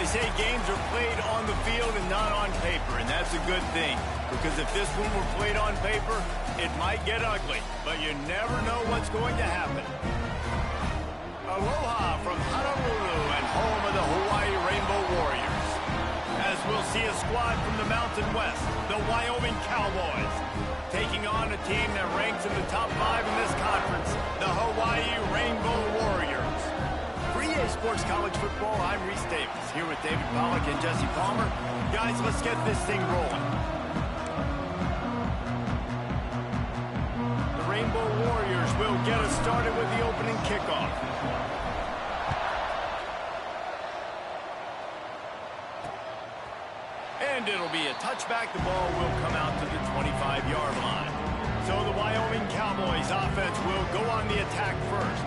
They say games are played on the field and not on paper, and that's a good thing. Because if this one were played on paper, it might get ugly. But you never know what's going to happen. Aloha from Honolulu and home of the Hawaii Rainbow Warriors. As we'll see a squad from the Mountain West, the Wyoming Cowboys, taking on a team that ranks in the top 5 in this conference, the Hawaii Rainbow Warriors. For EA Sports College Football, I'm Reese Davis, here with David Pollack and Jesse Palmer. Guys, let's get this thing rolling. The Rainbow Warriors will get us started with the opening kickoff. And it'll be a touchback. The ball will come out to the 25-yard line. So the Wyoming Cowboys offense will go on the attack first.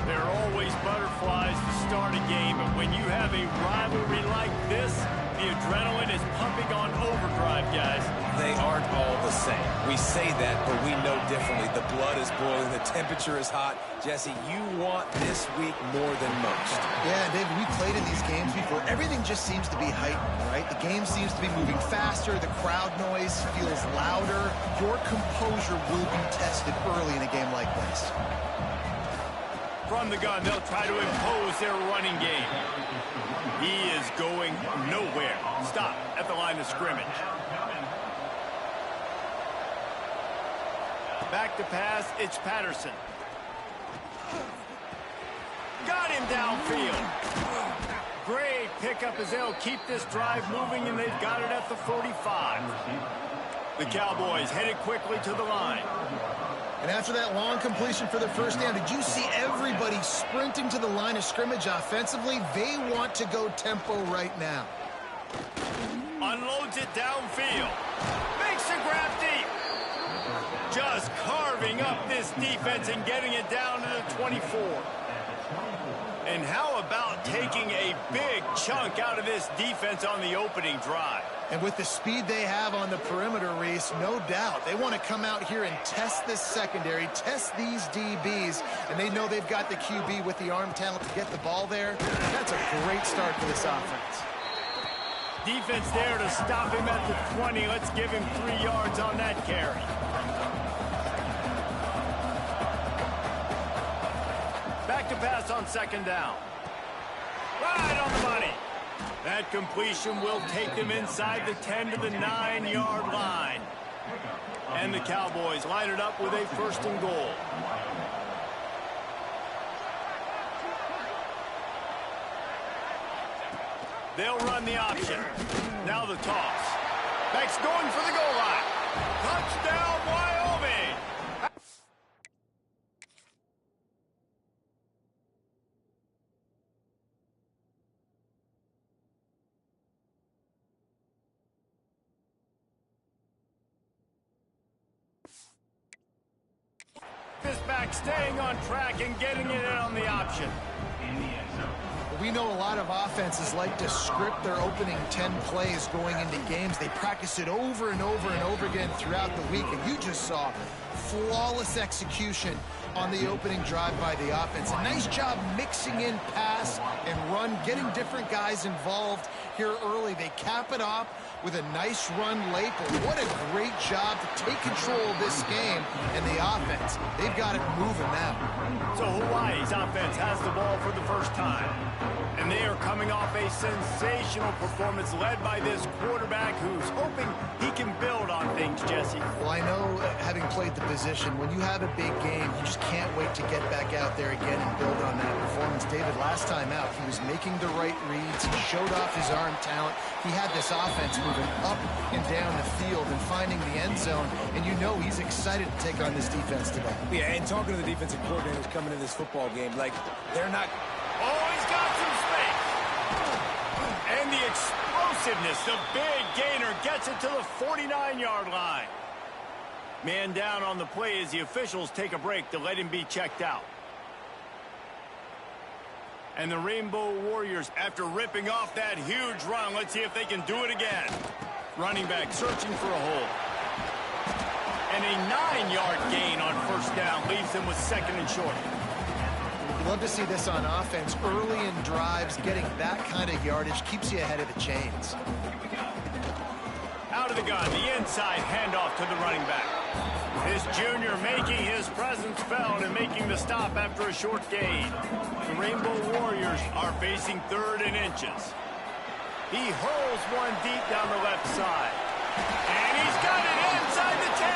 There are always butterflies to start a game, but when you have a rivalry like this, the adrenaline is pumping on overdrive, guys. They aren't all the same. We say that, but we know differently. The blood is boiling. The temperature is hot. Jesse, you want this week more than most. Yeah, David, we played in these games before. Everything just seems to be heightened, right? The game seems to be moving faster. The crowd noise feels louder. Your composure will be tested early in a game like this. From the gun, they'll try to impose their running game. He is going nowhere. Stop at the line of scrimmage. Back to pass, it's Patterson. Got him downfield. Great pickup as they'll keep this drive moving, and they've got it at the 45. The Cowboys headed quickly to the line. And after that long completion for the first down, did you see everybody sprinting to the line of scrimmage offensively? They want to go tempo right now. Unloads it downfield. Makes a grab deep. Just carving up this defense and getting it down to the 24. And how about taking a big chunk out of this defense on the opening drive? And with the speed they have on the perimeter, Reese, no doubt, they want to come out here and test this secondary, test these DBs, and they know they've got the QB with the arm talent to get the ball there. That's a great start for this offense. Defense there to stop him at the 20. Let's give him 3 yards on that carry. Back to pass on second down. Right on the money. That completion will take them inside the 10 to the 9-yard line. And the Cowboys line it up with a 1st and goal. They'll run the option. Now the toss. Beck's going for the goal line. Touchdown, Wyoming! This back staying on track and getting it in on the option. We know a lot of offenses like to script their opening 10 plays going into games. They practice it over and over and over again throughout the week, and you just saw flawless execution on the opening drive by the offense. A nice job mixing in pass and run, getting different guys involved here early. They cap it off with a nice run late, but what a great job to take control of this game and the offense. They've got it moving now. So Hawaii's offense has the ball for the first time. And they are coming off a sensational performance led by this quarterback who's hoping he can build on things, Jesse. Well, I know, having played the position, when you have a big game, you just can't wait to get back out there again and build on that performance. David, last time out, he was making the right reads. He showed off his arm talent. He had this offense moving up and down the field and finding the end zone. And you know he's excited to take on this defense today. Yeah, and talking to the defensive coordinators coming in this football game, like, they're not... Oh, he's got some space. And the explosiveness, the big gainer gets it to the 49-yard line. Man down on the play as the officials take a break to let him be checked out. And the Rainbow Warriors, after ripping off that huge run, let's see if they can do it again. Running back searching for a hole. And a 9-yard gain on first down leaves them with 2nd and short. You love to see this on offense. Early in drives, getting that kind of yardage keeps you ahead of the chains. Out of the gun, the inside handoff to the running back. His junior making his presence felt and making the stop after a short gain. The Rainbow Warriors are facing 3rd and inches. He hurls one deep down the left side. And he's got it inside the 10.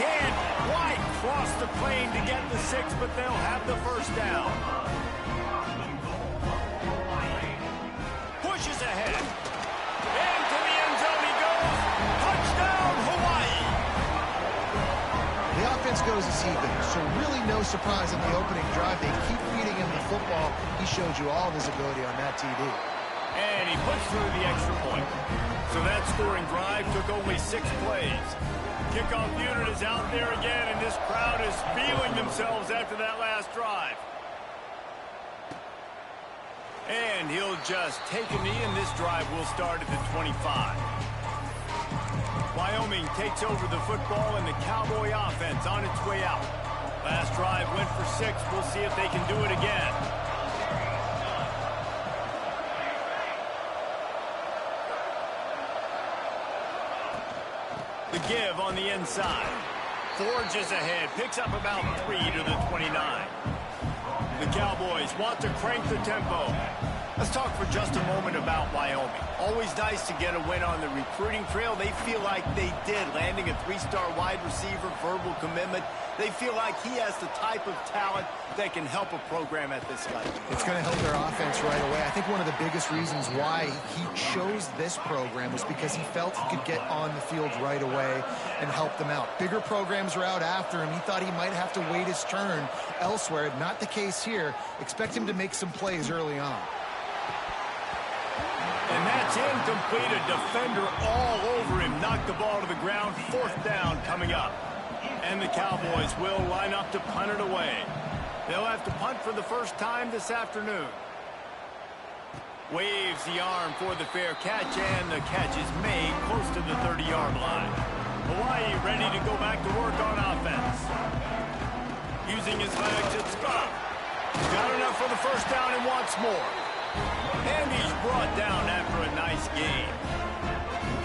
Can't quite cross the plane to get the 6, but they'll have the first down. Pushes ahead. Into the end zone he goes. Touchdown, Hawaii. The offense goes as he goes, so really no surprise in the opening drive. They keep feeding him the football. He showed you all of his ability on that TD. And he puts through the extra point. So that scoring drive took only 6 plays. Kickoff unit is out there again, and this crowd is feeling themselves after that last drive. And he'll just take a knee, and this drive will start at the 25. Wyoming takes over the football, and the Cowboy offense on its way out. Last drive went for 6. We'll see if they can do it again. The give on the inside. Forges ahead, picks up about 3 to the 29. The Cowboys want to crank the tempo. Let's talk for just a moment about Wyoming. Always nice to get a win on the recruiting trail. They feel like they did, landing a 3-star wide receiver, verbal commitment. They feel like he has the type of talent that can help a program at this level. It's going to help their offense right away. I think one of the biggest reasons why he chose this program was because he felt he could get on the field right away and help them out. Bigger programs are out after him. He thought he might have to wait his turn elsewhere. Not the case here. Expect him to make some plays early on. And that's incomplete. A defender all over him. Knocked the ball to the ground. 4th down coming up. And the Cowboys will line up to punt it away. They'll have to punt for the first time this afternoon. Waves the arm for the fair catch, and the catch is made close to the 30-yard line. Hawaii ready to go back to work on offense. Using his legs, it's Scott. Got enough for the first down and wants more. And he's brought down after a nice gain.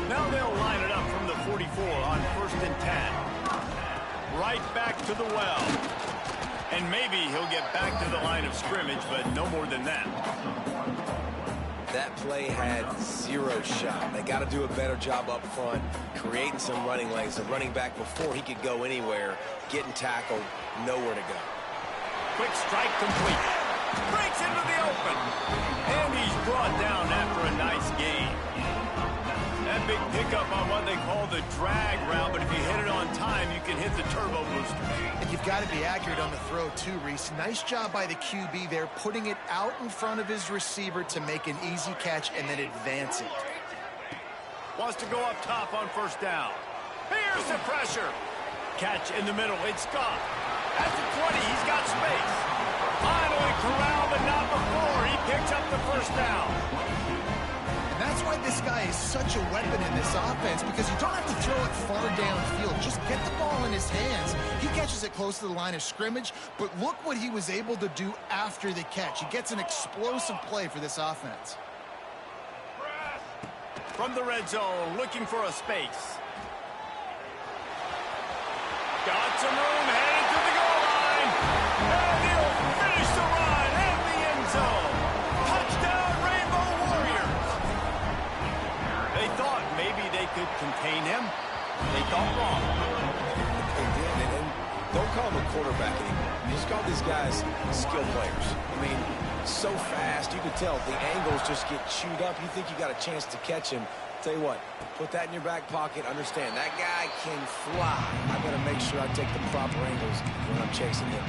Now they'll line it up from the 44 on 1st and 10. Right back to the well. And maybe he'll get back to the line of scrimmage, but no more than that. That play had 0 shot. They got to do a better job up front, creating some running lanes. The running back, before he could go anywhere, getting tackled, nowhere to go. Quick strike complete. Breaks into the open. And he's brought down after a nice gain. That big pickup on what they call the drag route, but if you hit it on time, you can hit the turbo booster. And you've got to be accurate on the throw too, Reese. Nice job by the QB there, putting it out in front of his receiver to make an easy catch and then advance it. Wants to go up top on 1st down. Here's the pressure. Catch in the middle. It's Scott. At the 20, he's got space. Finally corralled, but not before. He picks up the 1st down. And that's why this guy is such a weapon in this offense, because you don't have to throw it far downfield. Just get the ball in his hands. He catches it close to the line of scrimmage, but look what he was able to do after the catch. He gets an explosive play for this offense. From the red zone, looking for a space. Got some room, headed to the goal line. And he'll finish the run in the end zone. Touchdown, Rainbow Warriors. They thought maybe they could contain him. They thought wrong. They did, and don't call him a quarterback anymore. Just call these guys skill players. I mean, so fast, you can tell the angles just get chewed up. You think you got a chance to catch him. Tell you what, put that in your back pocket. Understand, that guy can fly. I got to make sure I take the proper angles when I'm chasing him.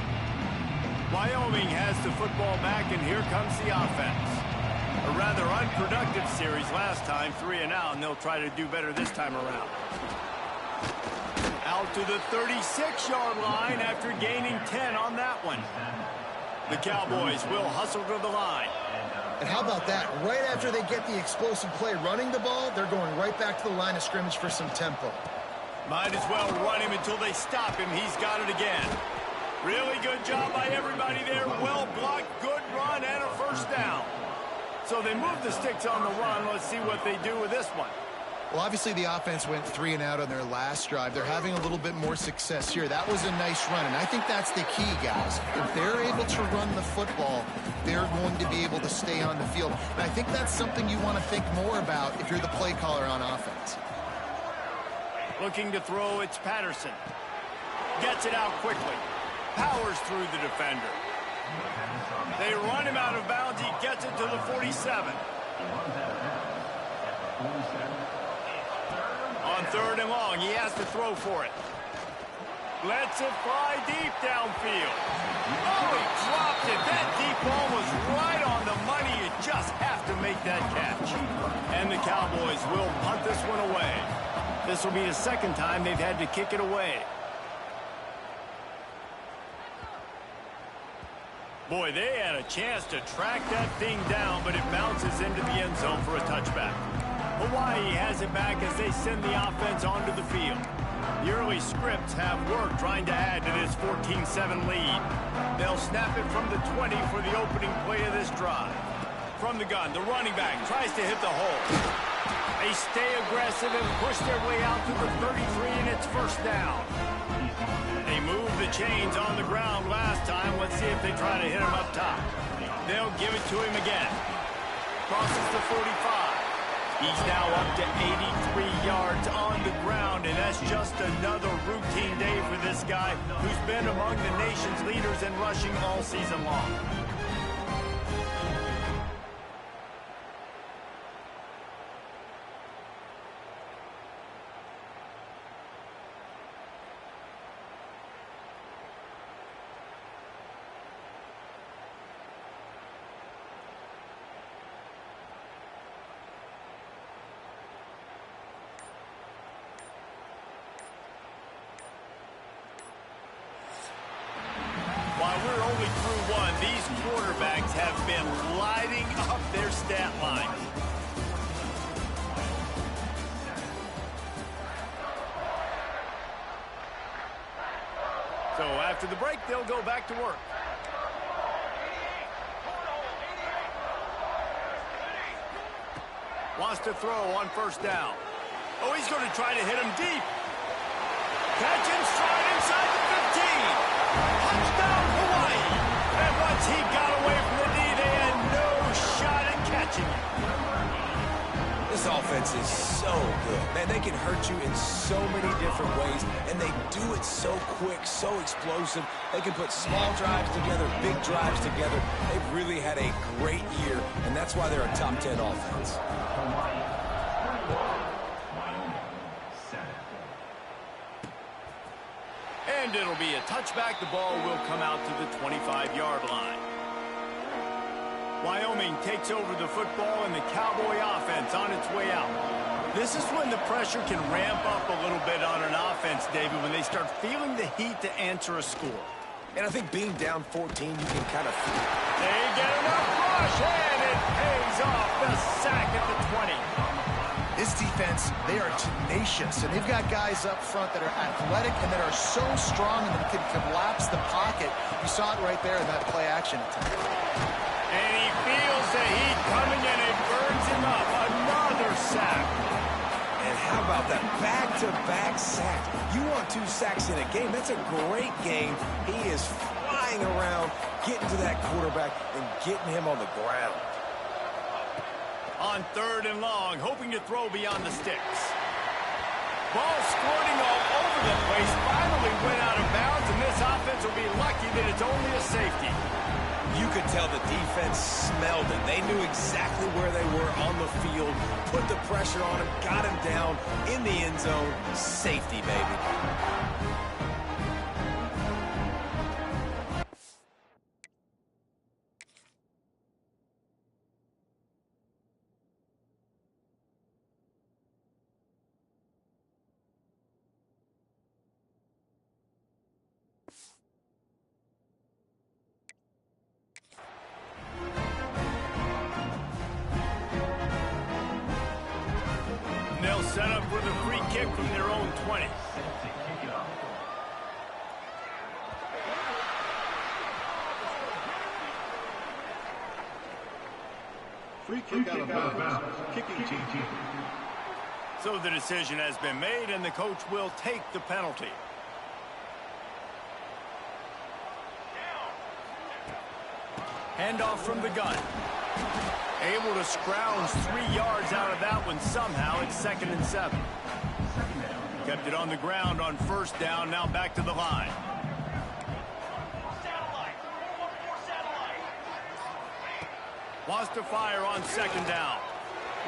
Wyoming has the football back, and here comes the offense. A rather unproductive series last time, 3 and out, and they'll try to do better this time around. Out to the 36-yard line after gaining 10 on that one. The Cowboys will hustle to the line. And how about that? Right after they get the explosive play running the ball, they're going right back to the line of scrimmage for some tempo. Might as well run him until they stop him. He's got it again. Really good job by everybody there. Well blocked, good run, and a first down. So they move the sticks on the run. Let's see what they do with this one. Well, obviously the offense went 3 and out on their last drive. They're having a little bit more success here. That was a nice run, and I think that's the key, guys. If they're able to run the football, they're going to be able to stay on the field. And I think that's something you want to think more about if you're the play caller on offense. Looking to throw, it's Patterson. Gets it out quickly. Powers through the defender. They run him out of bounds. He gets it to the 47. On 3rd and long, he has to throw for it. Lets it fly deep downfield. Oh, he dropped it. That deep ball was right on the money. You just have to make that catch. And the Cowboys will punt this one away. This will be the second time they've had to kick it away. Boy, they had a chance to track that thing down, but it bounces into the end zone for a touchback. Hawaii has it back as they send the offense onto the field. The early scripts have worked trying to add to this 14-7 lead. They'll snap it from the 20 for the opening play of this drive. From the gun, the running back tries to hit the hole. They stay aggressive and push their way out to the 33, and it's first down. They moved the chains on the ground last time. Let's see if they try to hit him up top. They'll give it to him again. Crosses the 45. He's now up to 83 yards on the ground, and that's just another routine day for this guy who's been among the nation's leaders in rushing all season long. While we're only through one, these quarterbacks have been lighting up their stat line. So after the break, they'll go back to work. Wants to throw on first down. Oh, he's going to try to hit him deep. Catch and stride inside the 15. Touchdown, Hawaii. And once he got away from the knee, they had no shot at catching him. This offense is so good. Man, they can hurt you in so many different ways, and they do it so quick, so explosive. They can put small drives together, big drives together. They've really had a great year, and that's why they're a top 10 offense. And it'll be a touchback. The ball will come out to the 25-yard line. Wyoming takes over the football, and the Cowboy offense on its way out. This is when the pressure can ramp up a little bit on an offense, David, when they start feeling the heat to answer a score. And I think being down 14, you can kind of feel it. They get enough rush, and it pays off. The sack at the 20. This defense, they are tenacious, and they've got guys up front that are athletic and that are so strong and that can collapse the pocket. You saw it right there in that play-action attack. And he feels the heat coming in. It burns him up. Another sack. And how about that back-to-back sack? You want 2 sacks in a game. That's a great game. He is flying around, getting to that quarterback and getting him on the ground. On 3rd and long, hoping to throw beyond the sticks. Ball squirting all over the place. Finally went out of bounds, and this offense will be lucky that it's only a safety. You could tell the defense smelled it. They knew exactly where they were on the field, put the pressure on him, got him down in the end zone. Safety, baby. They'll set up with a free kick from their own 20. Free kick out of bounds. Kicking team. So the decision has been made, and the coach will take the penalty. Handoff from the gun. Able to scrounge 3 yards out of that one somehow. It's 2nd and 7. Kept it on the ground on 1st down. Now back to the line. Wants to fire on 2nd down.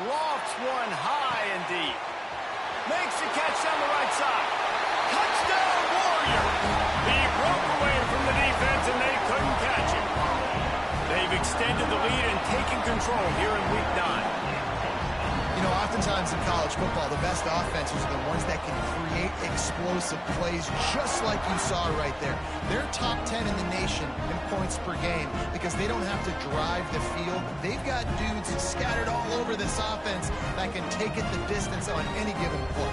Lofts one high and deep. Makes the catch down the right side. Touchdown, Warrior! He broke away from the defense, and they couldn't catch him. They've extended the lead and taken control here in Week 9. You know, oftentimes in college football, the best offenses are the ones that can create explosive plays, just like you saw right there. They're top 10 in the nation in points per game because they don't have to drive the field. They've got dudes scattered all over this offense that can take it the distance on any given play.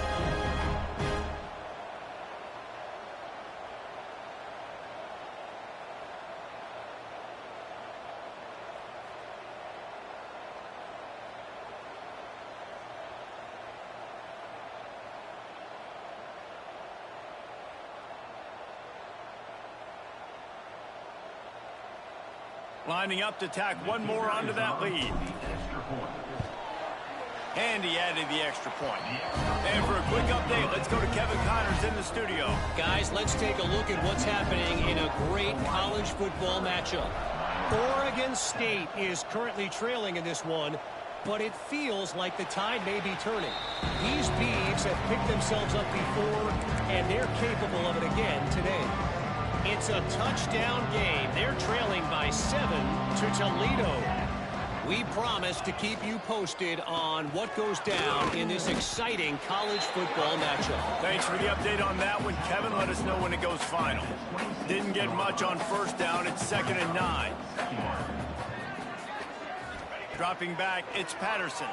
Lining up to tack one more onto that lead. And he added the extra point. And for a quick update, let's go to Kevin Connors in the studio. Guys, let's take a look at what's happening in a great college football matchup. Oregon State is currently trailing in this one, but it feels like the tide may be turning. These Beavs have picked themselves up before, and they're capable of it again today. It's a touchdown game. They're trailing by 7 to Toledo. We promise to keep you posted on what goes down in this exciting college football matchup. Thanks for the update on that one, Kevin. Let us know when it goes final. Didn't get much on 1st down. It's 2nd and 9. Dropping back, it's Patterson.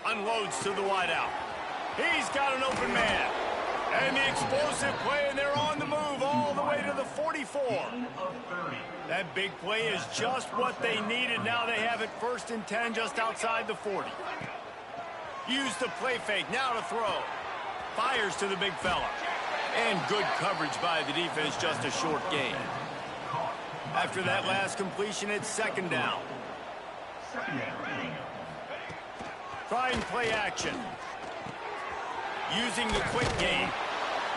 Unloads to the wideout. He's got an open man. And the explosive play, and they're on the move all the way to the 44. That big play is just what they needed. Now they have it 1st and 10 just outside the 40. Use the play fake, now to throw. Fires to the big fella. And good coverage by the defense, just a short gain. After that last completion, it's 2nd down. Trying play action. Using the quick game.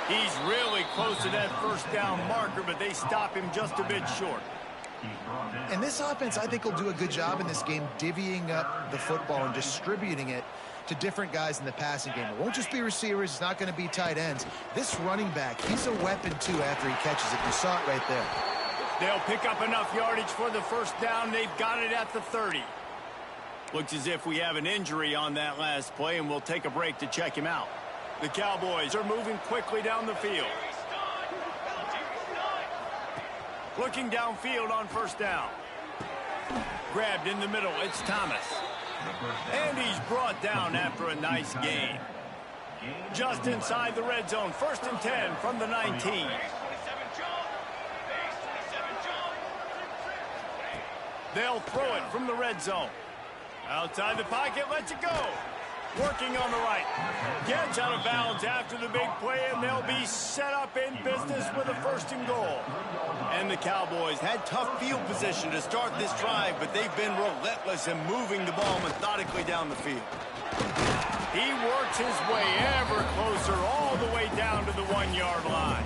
He's really close to that 1st down marker, but they stop him just a bit short. And this offense, I think, will do a good job in this game divvying up the football and distributing it to different guys in the passing game. It won't just be receivers. It's not going to be tight ends. This running back, he's a weapon, too, after he catches it. You saw it right there. They'll pick up enough yardage for the 1st down. They've got it at the 30. Looks as if we have an injury on that last play, and we'll take a break to check him out. The Cowboys are moving quickly down the field. Looking downfield on 1st down. Grabbed in the middle, it's Thomas. And he's brought down after a nice gain. Just inside the red zone, 1st and 10 from the 19. They'll throw it from the red zone. Outside the pocket, lets it go. Working on the right. Gets out of bounds after the big play, and they'll be set up in business with a 1st and goal. And the Cowboys had tough field position to start this drive, but they've been relentless in moving the ball methodically down the field. He works his way ever closer all the way down to the 1-yard line.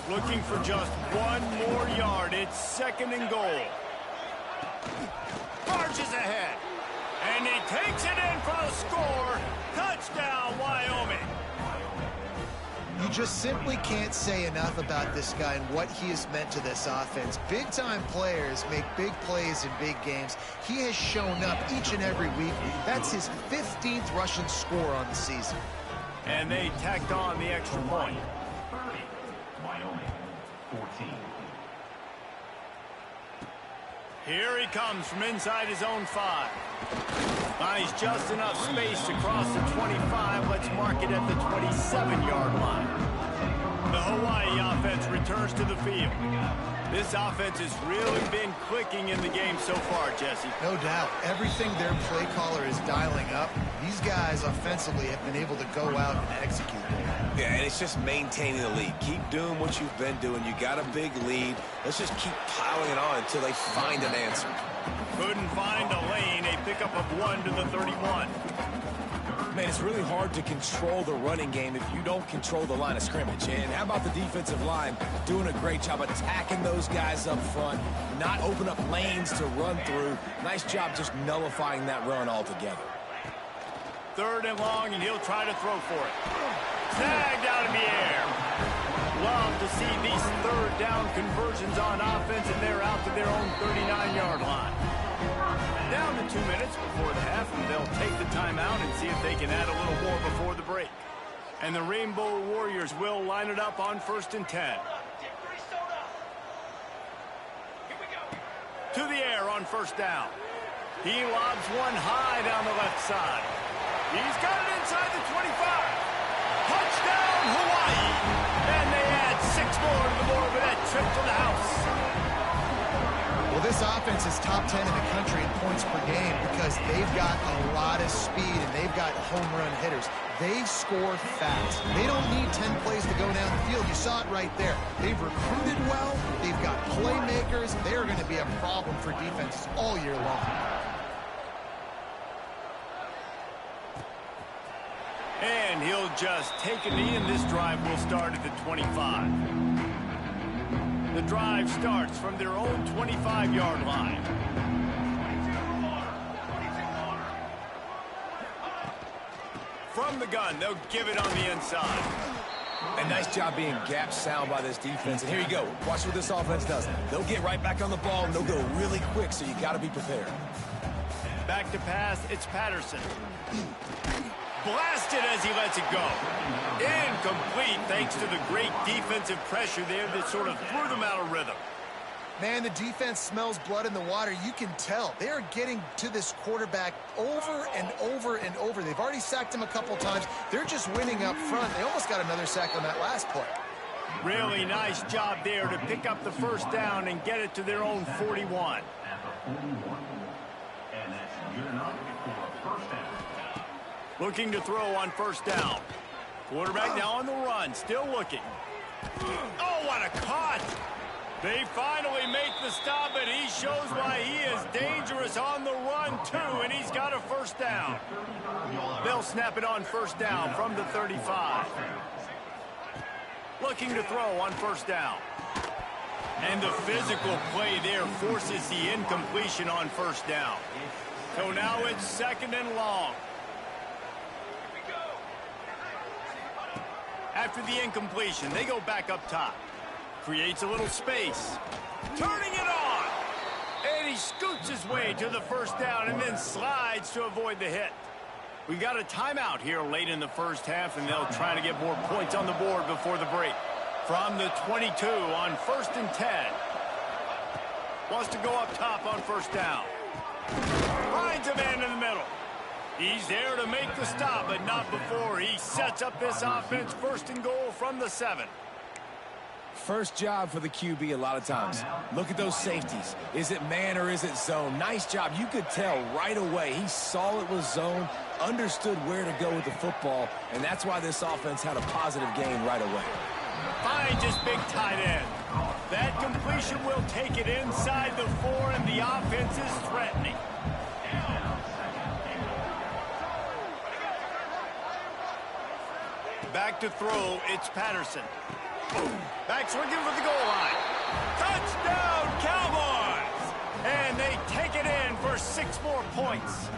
Looking for just 1 more yard. It's 2nd and goal. Marches ahead. And he takes it in for the score. Touchdown, Wyoming. You just simply can't say enough about this guy and what he has meant to this offense. Big-time players make big plays in big games. He has shown up each and every week. That's his 15th rushing score on the season. And they tacked on the extra point. 30, Wyoming, 14. Here he comes from inside his own 5. Finds just enough space to cross the 25. Let's mark it at the 27-yard line. The Hawaii offense returns to the field. This offense has really been clicking in the game so far, Jesse. No doubt. Everything their play caller is dialing up, these guys offensively have been able to go out and execute. Yeah, and it's just maintaining the lead. Keep doing what you've been doing. You got a big lead. Let's just keep piling it on until they find an answer. Couldn't find a lane. A pickup of 1 to the 31. Man, it's really hard to control the running game if you don't control the line of scrimmage. And how about the defensive line doing a great job attacking those guys up front, not open up lanes to run through. Nice job just nullifying that run altogether. 3rd and long, and he'll try to throw for it. Snagged out of the air. Love to see these 3rd down conversions on offense, and they're out to their own 39-yard line. Down to 2 minutes before the half, and they'll take the timeout and see if they can add a little more before the break. And the Rainbow Warriors will line it up on 1st and 10. To the air on 1st down. He lobs one high down the left side. He's got it inside the 25. Touchdown, Hawaii. And they add 6 more to the board with that trip to the house. Well, this offense is top 10 in the country in points per game because they've got a lot of speed and they've got home run hitters. They score fast. They don't need 10 plays to go down the field. You saw it right there. They've recruited well. They've got playmakers. They're going to be a problem for defenses all year long. And he'll just take a knee, and this drive will start at the 25. The drive starts from their own 25-yard line. From the gun, they'll give it on the inside. A nice job being gap sound by this defense. And here you go. Watch what this offense does. They'll get right back on the ball, and they'll go really quick, so you got to be prepared. Back to pass, it's Patterson. Blasted as he lets it go. Incomplete thanks to the great defensive pressure there that sort of threw them out of rhythm. Man, the defense smells blood in the water. You can tell. They are getting to this quarterback over and over and over. They've already sacked him a couple times. They're just winning up front. They almost got another sack on that last play. Really nice job there to pick up the 1st down and get it to their own 41. And that's good enough for a 1st down. Looking to throw on 1st down. Quarterback now on the run, still looking. Oh, what a cut! They finally make the stop, and he shows why he is dangerous on the run, too, and he's got a 1st down. They'll snap it on 1st down from the 35. Looking to throw on 1st down. And the physical play there forces the incompletion on 1st down. So now it's 2nd and long. After the incompletion, they go back up top. Creates a little space. Turning it on! And he scoots his way to the 1st down and then slides to avoid the hit. We got a timeout here late in the 1st half, and they'll try to get more points on the board before the break. From the 22 on 1st and 10. Wants to go up top on 1st down. Finds a man in the middle. He's there to make the stop, but not before he sets up this offense 1st and goal from the 7. First job for the QB a lot of times. Look at those safeties. Is it man or is it zone? Nice job. You could tell right away. He saw it was zone, understood where to go with the football, and that's why this offense had a positive gain right away. Finds his big tight end. That completion will take it inside the 4, and the offense is threatening. Back to throw, it's Patterson. Back swinging for the goal line. Touchdown, Cowboys! And they take it in for 6 more points.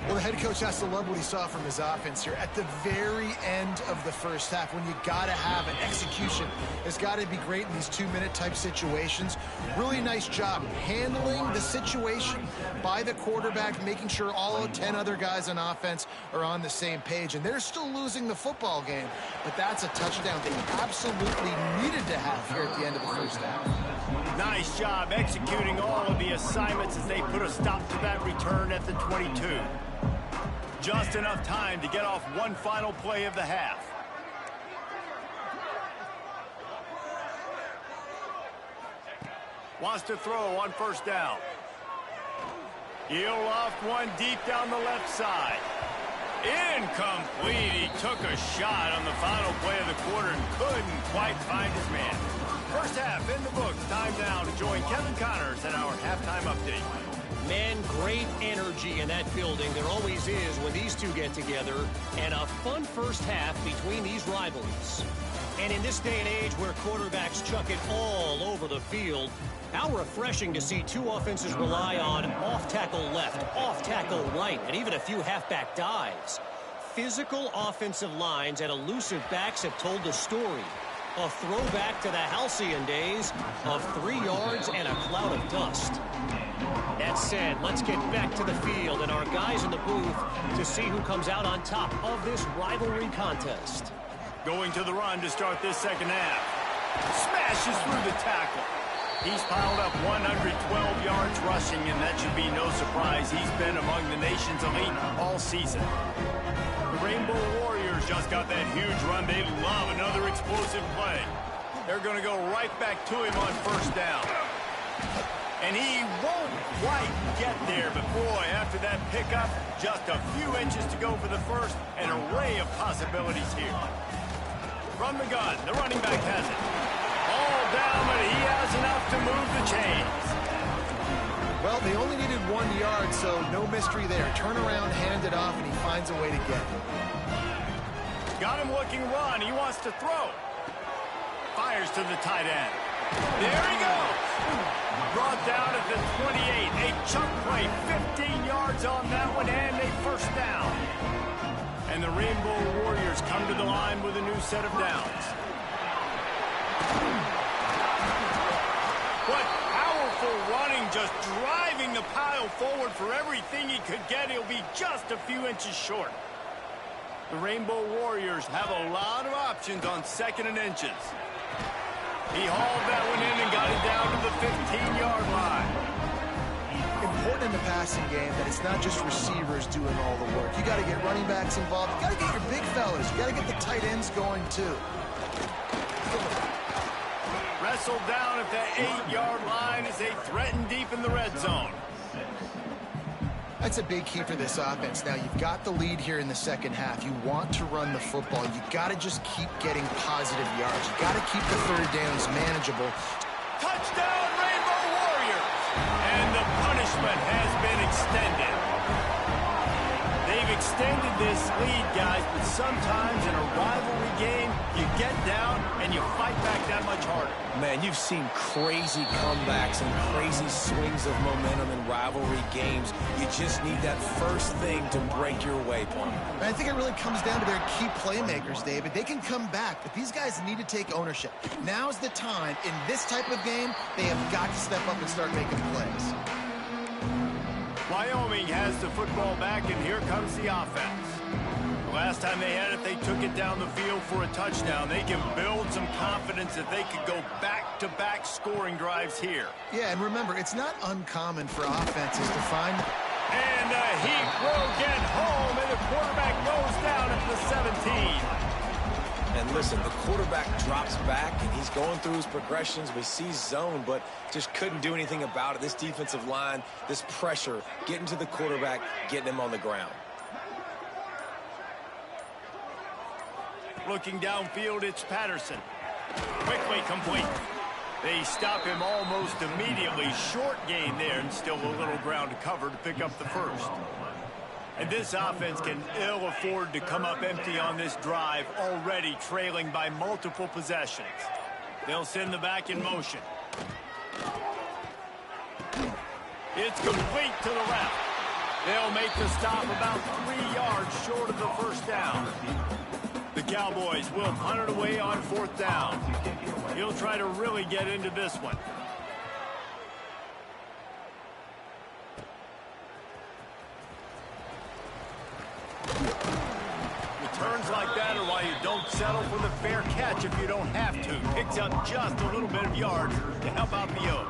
Well, the head coach has to love what he saw from his offense here at the very end of the 1st half when you got to have an execution. It's got to be great in these 2-minute type situations. Really nice job handling the situation by the quarterback, making sure all 10 other guys on offense are on the same page. And they're still losing the football game, but that's a touchdown they absolutely needed to have here at the end of the 1st half. Nice job executing all of the assignments as they put a stop to that return at the 22. Just enough time to get off one final play of the half. Wants to throw on first down. He'll loft one deep down the left side. Incomplete. He took a shot on the final play of the quarter and couldn't quite find his man. First half in the books. Time now to join Kevin Connors in our halftime update. Man, great energy in that building. There always is when these two get together. And a fun first half between these rivalries. And in this day and age where quarterbacks chuck it all over the field, how refreshing to see two offenses rely on off-tackle left, off-tackle right, and even a few halfback dives. Physical offensive lines and elusive backs have told the story. A throwback to the halcyon days of 3 yards and a cloud of dust. That said, let's get back to the field and our guys in the booth to see who comes out on top of this rivalry contest. Going to the run to start this second half. Smashes through the tackle. He's piled up 112 yards rushing, and that should be no surprise. He's been among the nation's elite all season. The Rainbow Warriors just got that huge run. They love another explosive play. They're going to go right back to him on first down. And he won't quite get there, but boy, after that pickup, just a few inches to go for the first. An array of possibilities here. From the gun, the running back has it. All down, but he has enough to move the chains. Well, they only needed 1 yard, so no mystery there. Turn around, hand it off, and he finds a way to get it. Got him looking run. He wants to throw. Fires to the tight end. There he goes. Brought down at the 28. A chunk play, 15 yards on that one, and a first down. And the Rainbow Warriors come to the line with a new set of downs. What powerful running, just driving the pile forward for everything he could get. He'll be just a few inches short. The Rainbow Warriors have a lot of options on second and inches. He hauled that one in and got it down to the 15-yard line. Important in the passing game that it's not just receivers doing all the work. You got to get running backs involved. You got to get your big fellas. You got to get the tight ends going too. Wrestled down at the 8-yard line as they threaten deep in the red zone. That's a big key for this offense. Now, you've got the lead here in the second half. You want to run the football. You got to just keep getting positive yards. You got to keep the third downs manageable. Touchdown, Rainbow Warriors! And the punishment has been extended. They've extended this lead, guys, but sometimes in a rivalry game, you get down and you fight back that much harder. Man, you've seen crazy comebacks and crazy swings of momentum in rivalry games. You just need that first thing to break your waypoint. I think it really comes down to their key playmakers, David. They can come back, but these guys need to take ownership. Now's the time. In this type of game, they have got to step up and start making plays. Wyoming has the football back, and here comes the offense. The last time they had it, they took it down the field for a touchdown. They can build some confidence that they could go back-to-back scoring drives here. Yeah, and remember, it's not uncommon for offenses to find... And the Heat will get home, and the quarterback goes down at the 17. And listen, the quarterback drops back, and he's going through his progressions. We see zone, but just couldn't do anything about it. This defensive line, this pressure, getting to the quarterback, getting him on the ground. Looking downfield, it's Patterson. Quickly complete. They stop him almost immediately. Short gain there, and still a little ground to cover to pick up the first. And this offense can ill afford to come up empty on this drive, already trailing by multiple possessions. They'll send the back in motion. It's complete to the left. They'll make the stop about 3 yards short of the first down. The Cowboys will punt it away on fourth down. He'll try to really get into this one. Returns like that are why you don't settle for the fair catch if you don't have to. Picks up just a little bit of yards to help out the Oak.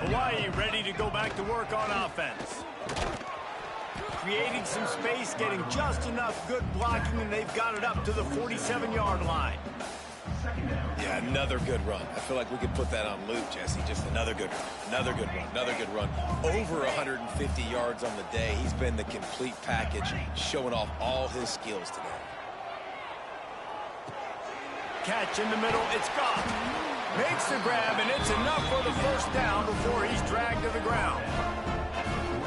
Hawaii ready to go back to work on offense. Creating some space, getting just enough good blocking, and they've got it up to the 47-yard line. Yeah, another good run. I feel like we could put that on loop, Jesse. Just another good run, another good run, another good run. Over 150 yards on the day. He's been the complete package, showing off all his skills today. Catch in the middle, it's Goff. Makes the grab, and it's enough for the first down before he's dragged to the ground.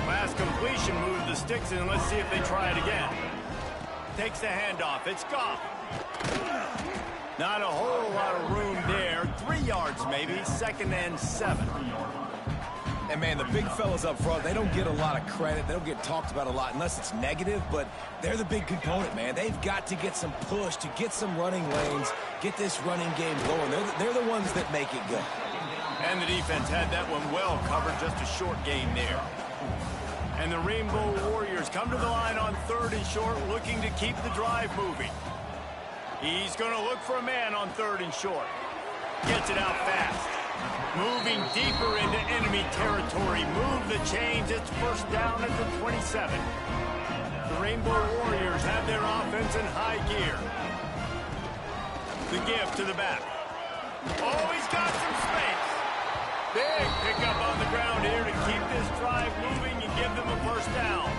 Last completion moved the sticks in. Let's see if they try it again. Takes the handoff, it's Goff. Not a whole lot of room there. 3 yards maybe, 2nd and 7. And, man, the big fellas up front, they don't get a lot of credit. They don't get talked about a lot unless it's negative, but they're the big component, man. They've got to get some push, to get some running lanes, get this running game going. They're the ones that make it go. And the defense had that one well covered, just a short gain there. And the Rainbow Warriors come to the line on 3rd and short, looking to keep the drive moving. He's going to look for a man on 3rd and short. Gets it out fast. Moving deeper into enemy territory. Move the chains. It's first down at the 27. The Rainbow Warriors have their offense in high gear. The give to the back. Oh, he's got some space. Big pickup on the ground here to keep this drive moving and give them a first down.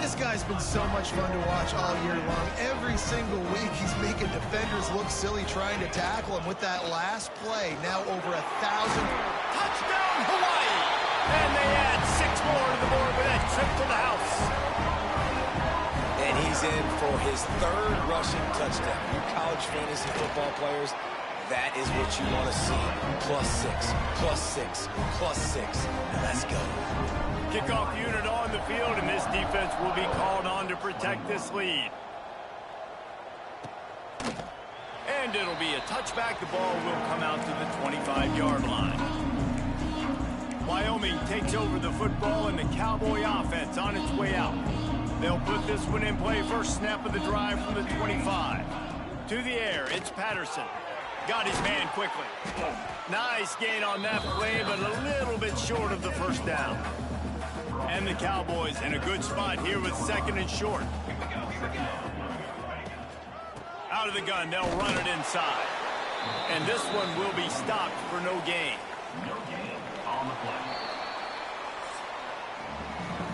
This guy's been so much fun to watch all year long. Every single week he's making defenders look silly trying to tackle him with that last play. Now over 1,000. Touchdown, Hawaii! And they add 6 more to the board with that trip to the house. And he's in for his 3rd rushing touchdown. You college fantasy football players, that is what you want to see. +6, +6, +6. Now let's go. Kickoff unit on the field, and this defense will be called on to protect this lead. And it'll be a touchback. The ball will come out to the 25-yard line. Wyoming takes over the football, and the Cowboy offense on its way out. They'll put this one in play. First snap of the drive from the 25. To the air, it's Patterson. Got his man quickly. Nice gain on that play, but a little bit short of the first down. And the Cowboys in a good spot here with 2nd and short. Out of the gun, they'll run it inside. And this one will be stopped for no gain. No gain on the play.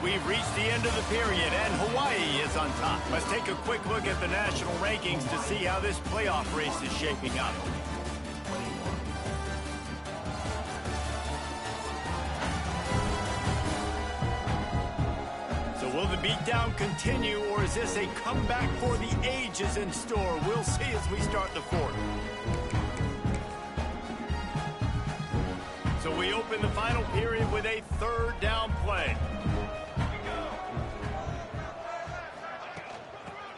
We've reached the end of the period, and Hawaii is on top. Let's take a quick look at the national rankings to see how this playoff race is shaping up. Will the beatdown continue, or is this a comeback for the ages in store? We'll see as we start the 4th. So we open the final period with a 3rd down play.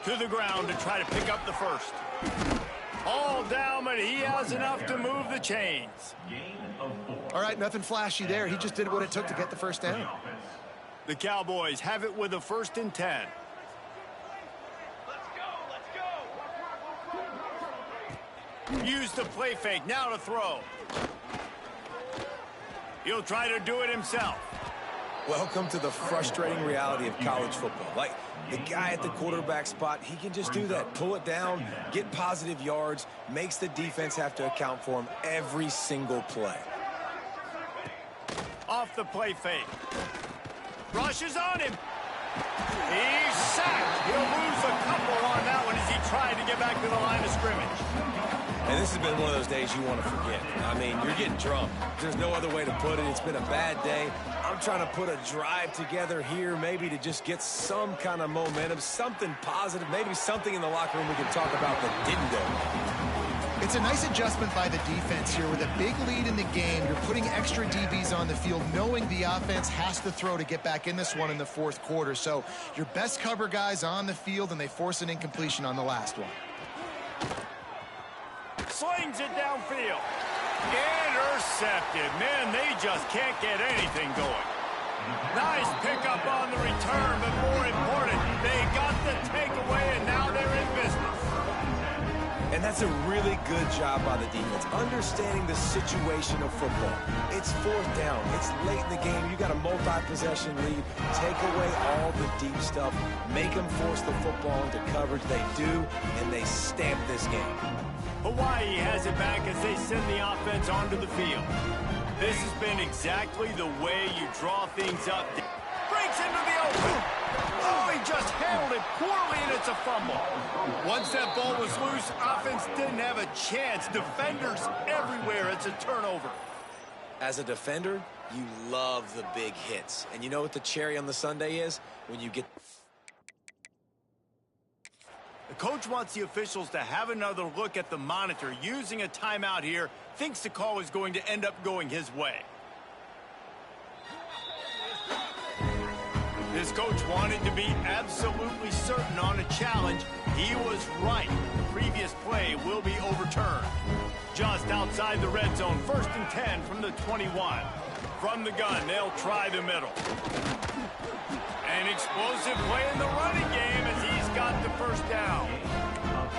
To the ground to try to pick up the first. All down, but he has enough to move the chains. All right, nothing flashy there. He just did what it took to get the first down. The Cowboys have it with a 1st and 10. Use the play fake, now to throw. He'll try to do it himself. Welcome to the frustrating reality of college football. Like, the guy at the quarterback spot, he can just do that. Pull it down, get positive yards, makes the defense have to account for him every single play. Off the play fake. Rushes on him. He's sacked. He'll lose a couple on that one as he tried to get back to the line of scrimmage. And this has been one of those days you want to forget. I mean, you're getting drunk. There's no other way to put it. It's been a bad day. I'm trying to put a drive together here, maybe to just get some kind of momentum, something positive, maybe something in the locker room we can talk about that didn't go. It's a nice adjustment by the defense here. With a big lead in the game, you're putting extra DBs on the field, knowing the offense has to throw to get back in this one in the 4th quarter. So your best cover guys on the field, and they force an incompletion on the last one. Slings it downfield. Intercepted. Man, they just can't get anything going. Nice pickup on the return, but more important, they got the takeaway, and now they're in business. And That's a really good job by the defense, understanding the situation of football. It's fourth down. It's late in the game. You got a multi-possession lead. Take away all the deep stuff. Make them force the football into coverage. They do, and they stamp this game. Hawaii has it back as they send the offense onto the field. This has been exactly the way you draw things up. Breaks into the open. Oh, he just handled it poorly, and it's a fumble. Once that ball was loose, offense didn't have a chance. Defenders everywhere. It's a turnover. As a defender, you love the big hits. And you know what the cherry on the sundae is? When you get... The coach wants the officials to have another look at the monitor. Using a timeout here, thinks the call is going to end up going his way. This coach wanted to be absolutely certain on a challenge. He was right. The previous play will be overturned. Just outside the red zone, 1st and 10 from the 21. From the gun, they'll try the middle. An explosive play in the running game as he's got the first down.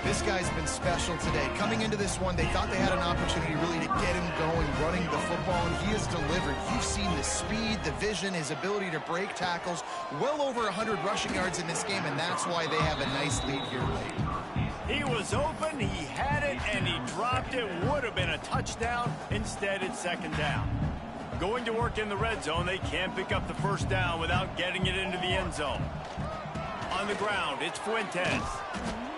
This guy's been special today. Coming into this one, they thought they had an opportunity really to get him going, running the football, and he has delivered. You've seen the speed, the vision, his ability to break tackles. Well over 100 rushing yards in this game, and that's why they have a nice lead here late. He was open, he had it, and he dropped it. Would have been a touchdown. Instead, it's 2nd down. Going to work in the red zone, they can't pick up the first down without getting it into the end zone. On the ground, it's Fuentes.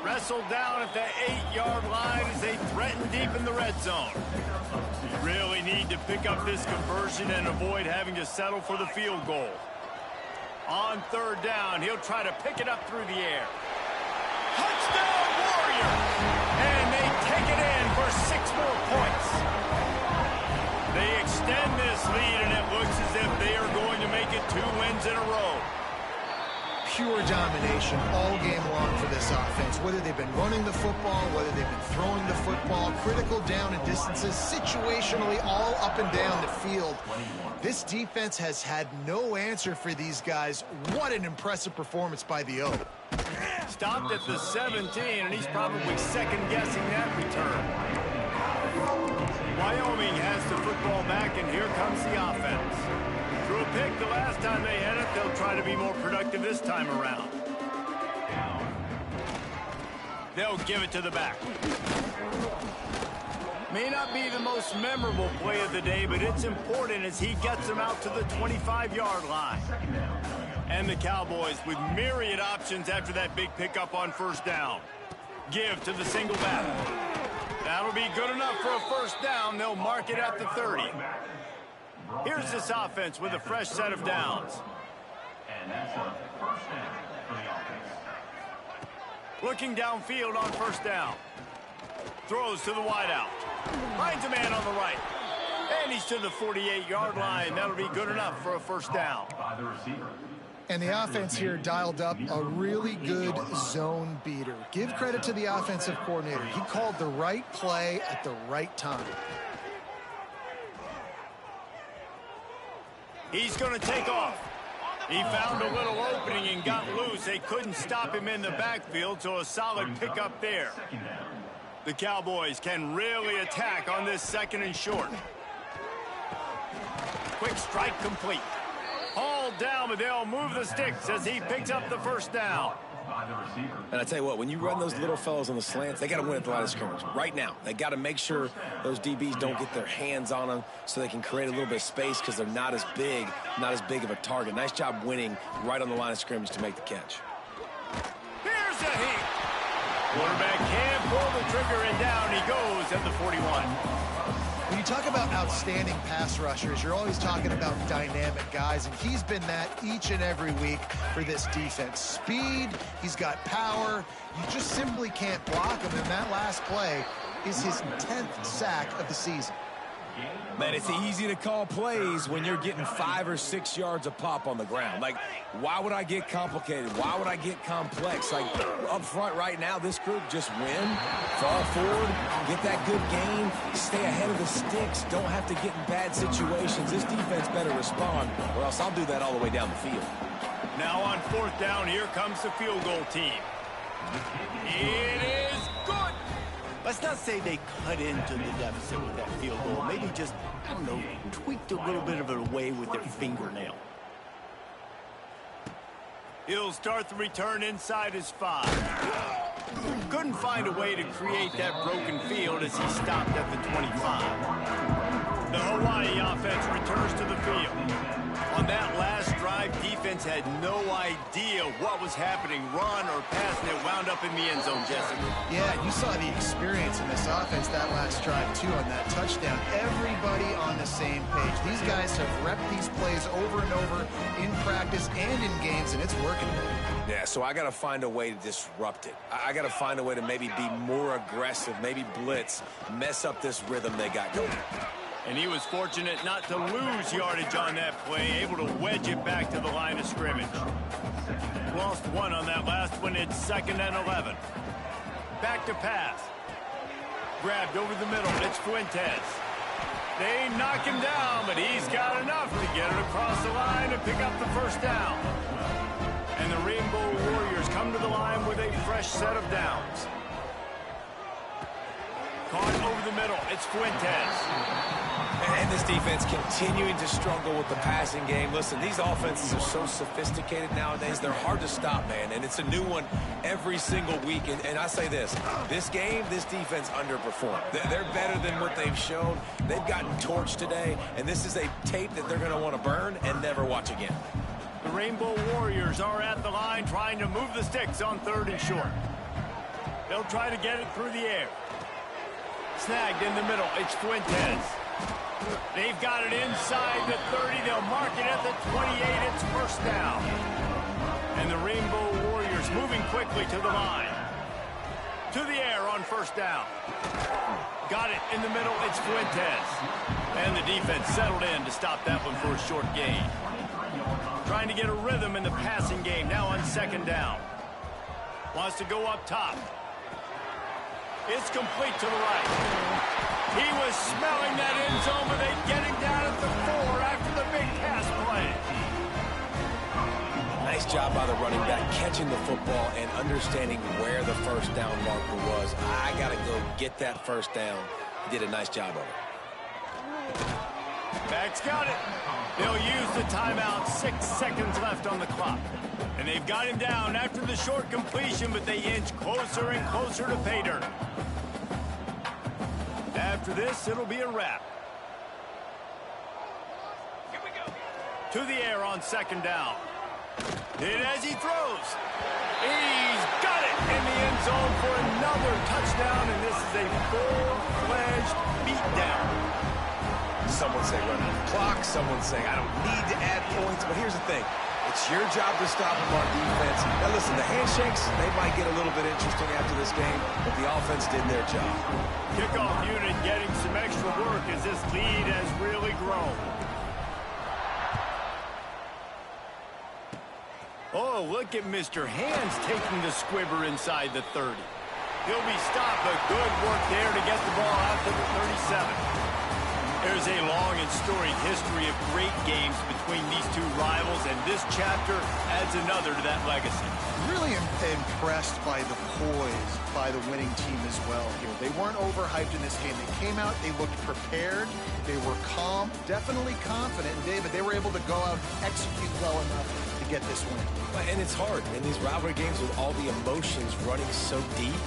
Wrestled down at the 8-yard line as they threaten deep in the red zone. Really need to pick up this conversion and avoid having to settle for the field goal. On 3rd down, he'll try to pick it up through the air. Touchdown, Warriors! And they take it in for 6 more points. They extend this lead, and it looks as if they are going to make it 2 wins in a row. Pure domination all game long for this offense. Whether they've been running the football, whether they've been throwing the football, critical down and distances, situationally all up and down the field. This defense has had no answer for these guys. What an impressive performance by the O. Stopped at the 17, and he's probably second-guessing that return. Wyoming has the football back, and here comes the offense. Threw a pick the last time they had it. They'll try to be more productive this time around. They'll give it to the back. May not be the most memorable play of the day, but it's important as he gets them out to the 25-yard line. And the Cowboys with myriad options after that big pickup on 1st down. Give to the single back. That'll be good enough for a 1st down. They'll mark it at the 30. Here's this offense with a fresh set of downs. And that's a 1st down for the offense. Looking downfield on 1st down. Throws to the wideout. Finds a man on the right. And he's to the 48-yard line. That'll be good enough for a 1st down. By the receiver. And the offense here dialed up a really good zone beater. Give credit to the offensive coordinator. He called the right play at the right time. He's going to take off. He found a little opening and got loose. They couldn't stop him in the backfield, so a solid pickup there. The Cowboys can really attack on this 2nd and short. Quick strike complete. Hauled down, but they'll move the sticks as he picks up the 1st down. And I tell you what, when you run those little fellows on the slants, they got to win at the line of scrimmage right now. They got to make sure those DBs don't get their hands on them so they can create a little bit of space because they're not as big of a target. Nice job winning right on the line of scrimmage to make the catch. Here's a heat. Quarterback can't pull the trigger, and down he goes at the 41. When you talk about outstanding pass rushers, you're always talking about dynamic guys, and he's been that each and every week for this defense. Speed, he's got power. You just simply can't block him, and that last play is his 10th sack of the season. Man, it's easy to call plays when you're getting 5 or 6 yards a pop on the ground. Like, why would I get complicated? Why would I get complex? Like, up front right now, this group just win, fall forward, get that good gain, stay ahead of the sticks, don't have to get in bad situations. This defense better respond, or else I'll do that all the way down the field. Now on 4th down, here comes the field goal team. It is good. Let's not say they cut into the deficit with that field goal. Maybe just, I don't know, tweaked a little bit of it away with their fingernail. He'll start the return inside his 5. Couldn't find a way to create that broken field as he stopped at the 25. The Hawaii offense returns to the field. On that last drive, defense had no idea what was happening, run or pass, and it wound up in the end zone, Jesse. Yeah, you saw the experience in this offense that last drive, too, on that touchdown. Everybody on the same page. These guys have repped these plays over and over in practice and in games, and it's working. Yeah, so I got to find a way to disrupt it. I got to find a way to maybe be more aggressive, maybe blitz, mess up this rhythm they got going. And he was fortunate not to lose yardage on that play, able to wedge it back to the line of scrimmage. Lost 1 on that last one. It's 2nd and 11. Back to pass. Grabbed over the middle. It's Fuentes. They knock him down, but he's got enough to get it across the line and pick up the first down. And the Rainbow Warriors come to the line with a fresh set of downs. Caught over the middle. It's Fuentes. And this defense continuing to struggle with the passing game. Listen, these offenses are so sophisticated nowadays. They're hard to stop, man. And it's a new one every single week. And I say this game, this defense underperformed. They're better than what they've shown. They've gotten torched today. And this is a tape that they're going to want to burn and never watch again. The Rainbow Warriors are at the line trying to move the sticks on 3rd and short. They'll try to get it through the air. Snagged in the middle. It's Fuentes. They've got it inside the 30. They'll mark it at the 28. It's first down. And the Rainbow Warriors moving quickly to the line. To the air on first down. Got it in the middle. It's Fuentes. And the defense settled in to stop that one for a short gain. Trying to get a rhythm in the passing game now on 2nd down. Wants to go up top. It's complete to the right. He was smelling that end zone, but they get him down at the 4 after the big pass play. Nice job by the running back, catching the football and understanding where the first down marker was. I got to go get that first down. He did a nice job of it. Back's got it. They'll use the timeout. 6 seconds left on the clock. And they've got him down after the short completion, but they inch closer and closer to pay dirt. After this, it'll be a wrap. Here we go. To the air on 2nd down. And as he throws, he's got it in the end zone for another touchdown, and this is a full-fledged beatdown. Someone say run out the clock. Someone say I don't need to add points. But here's the thing. It's your job to stop them on defense. Now, listen, the handshakes, they might get a little bit interesting after this game, but the offense did their job. Kickoff unit getting some extra work as this lead has really grown. Oh, look at Mr. Hands taking the squibber inside the 30. He'll be stopped, but good work there to get the ball out to the 37. There's a long and storied history of great games between these two rivals, and this chapter adds another to that legacy. Really impressed by the poise by the winning team as well here. They weren't overhyped in this game. They came out, they looked prepared, they were calm, definitely confident. And David, they were able to go out and execute well enough to get this win. And it's hard in these rivalry games with all the emotions running so deep.